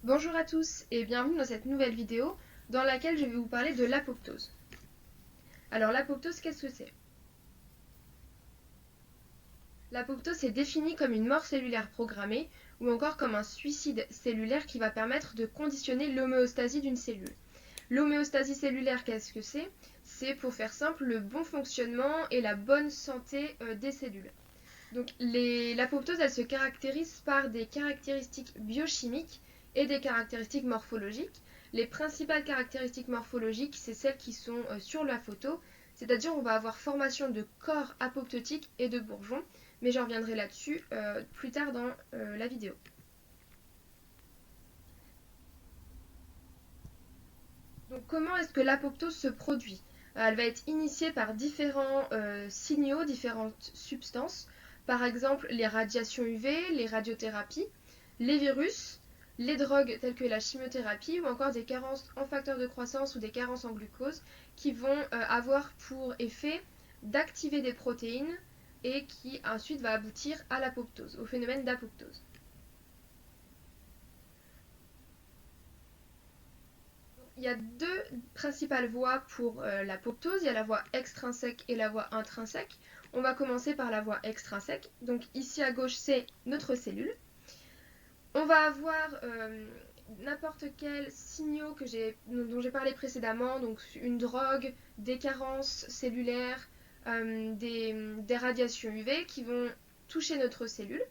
Bonjour à tous et bienvenue dans cette nouvelle vidéo dans laquelle je vais vous parler de l'apoptose. Alors l'apoptose, qu'est-ce que c'est? L'apoptose est définie comme une mort cellulaire programmée ou encore comme un suicide cellulaire qui va permettre de conditionner l'homéostasie d'une cellule. L'homéostasie cellulaire, qu'est-ce que c'est? C'est, pour faire simple, le bon fonctionnement et la bonne santé des cellules. Donc l'apoptose, elle se caractérise par des caractéristiques biochimiques et des caractéristiques morphologiques. Les principales caractéristiques morphologiques, c'est celles qui sont sur la photo, c'est-à-dire on va avoir formation de corps apoptotiques et de bourgeons, mais j'en reviendrai là-dessus plus tard dans la vidéo. Donc comment est-ce que l'apoptose se produit? Elle va être initiée par différents signaux, différentes substances, par exemple les radiations UV, les radiothérapies, les virus, les drogues telles que la chimiothérapie ou encore des carences en facteurs de croissance ou des carences en glucose qui vont avoir pour effet d'activer des protéines et qui ensuite va aboutir à l'apoptose, au phénomène d'apoptose. Il y a deux principales voies pour l'apoptose. Il y a la voie extrinsèque et la voie intrinsèque. On va commencer par la voie extrinsèque. Donc ici à gauche, c'est notre cellule. On va avoir n'importe quel signaux dont j'ai parlé précédemment, donc une drogue, des carences cellulaires, des radiations UV qui vont toucher notre cellule,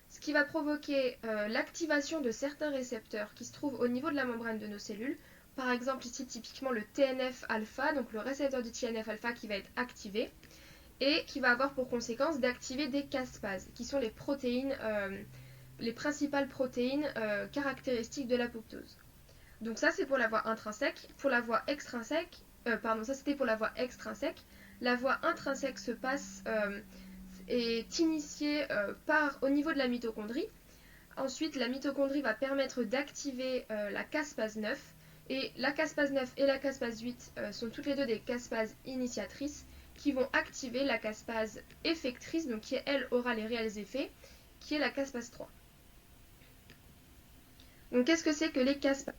ce qui va provoquer l'activation de certains récepteurs qui se trouvent au niveau de la membrane de nos cellules. Par exemple ici typiquement le TNF-alpha, donc le récepteur du TNF-alpha qui va être activé et qui va avoir pour conséquence d'activer des caspases, qui sont les protéines, les principales protéines caractéristiques de l'apoptose. Donc ça c'est pour la voie intrinsèque. Pour la voie extrinsèque, ça c'était pour la voie extrinsèque. La voie intrinsèque se passe est initiée au niveau de la mitochondrie. Ensuite, la mitochondrie va permettre d'activer la caspase 9. Et la caspase 9 et la caspase 8 sont toutes les deux des caspases initiatrices qui vont activer la caspase effectrice, donc qui elle aura les réels effets, qui est la caspase 3. Donc qu'est-ce que c'est que les caspases?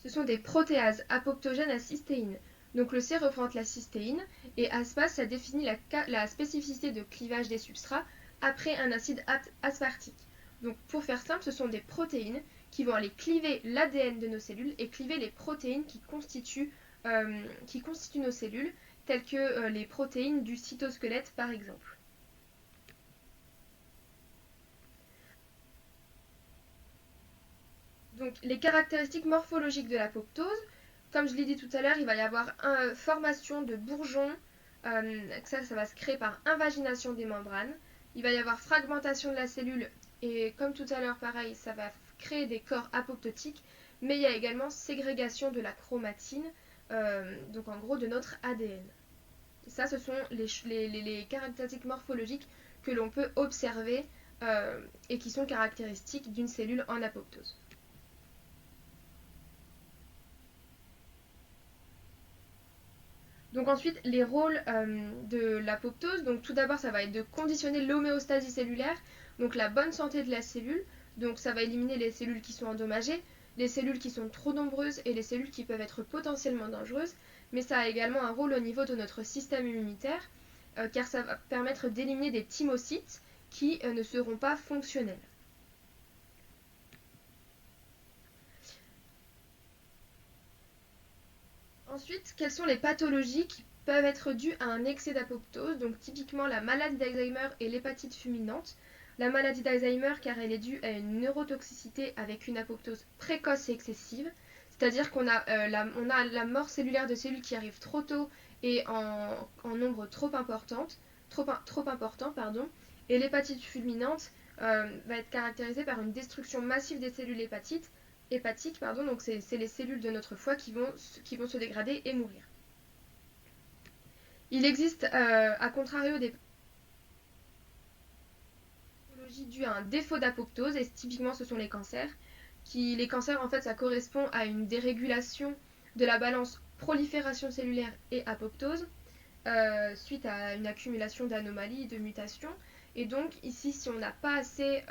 Ce sont des protéases apoptogènes à cystéine. Donc le C représente la cystéine et aspase, ça définit la spécificité de clivage des substrats après un acide aspartique. Donc pour faire simple, ce sont des protéines qui vont aller cliver l'ADN de nos cellules et cliver les protéines qui constituent nos cellules, telles que les protéines du cytosquelette par exemple. Donc les caractéristiques morphologiques de l'apoptose, comme je l'ai dit tout à l'heure, il va y avoir une formation de bourgeons, ça va se créer par invagination des membranes. Il va y avoir fragmentation de la cellule et comme tout à l'heure pareil, ça va créer des corps apoptotiques, mais il y a également ségrégation de la chromatine, donc en gros de notre ADN. Et ça, ce sont les caractéristiques morphologiques que l'on peut observer et qui sont caractéristiques d'une cellule en apoptose. Donc ensuite, les rôles de l'apoptose, donc tout d'abord ça va être de conditionner l'homéostasie cellulaire, donc la bonne santé de la cellule, donc ça va éliminer les cellules qui sont endommagées, les cellules qui sont trop nombreuses et les cellules qui peuvent être potentiellement dangereuses, mais ça a également un rôle au niveau de notre système immunitaire, car ça va permettre d'éliminer des thymocytes qui ne seront pas fonctionnels. Ensuite, quelles sont les pathologies qui peuvent être dues à un excès d'apoptose? Donc typiquement la maladie d'Alzheimer et l'hépatite fulminante. La maladie d'Alzheimer car elle est due à une neurotoxicité avec une apoptose précoce et excessive, c'est-à-dire qu'on a, la mort cellulaire de cellules qui arrive trop tôt et en nombre trop important, et l'hépatite fulminante va être caractérisée par une destruction massive des cellules hépatiques, donc c'est les cellules de notre foie qui vont se dégrader et mourir. Il existe, à contrario, des pathologies dues à un défaut d'apoptose, et typiquement ce sont les cancers. Les cancers, en fait, ça correspond à une dérégulation de la balance prolifération cellulaire et apoptose, suite à une accumulation d'anomalies et de mutations. Et donc ici, si on n'a pas assez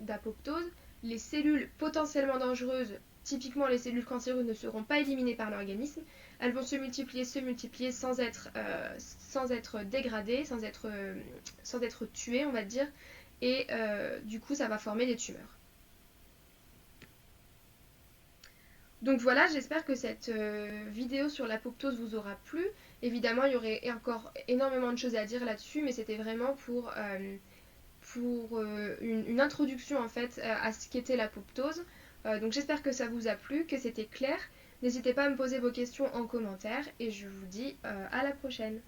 d'apoptose, les cellules potentiellement dangereuses, typiquement les cellules cancéreuses, ne seront pas éliminées par l'organisme. Elles vont se multiplier sans être dégradées, sans être tuées, on va dire. Et du coup, ça va former des tumeurs. Donc voilà, j'espère que cette vidéo sur l'apoptose vous aura plu. Évidemment, il y aurait encore énormément de choses à dire là-dessus, mais c'était vraiment pour une introduction en fait à ce qu'était l'apoptose. Donc j'espère que ça vous a plu, que c'était clair. N'hésitez pas à me poser vos questions en commentaire et je vous dis à la prochaine.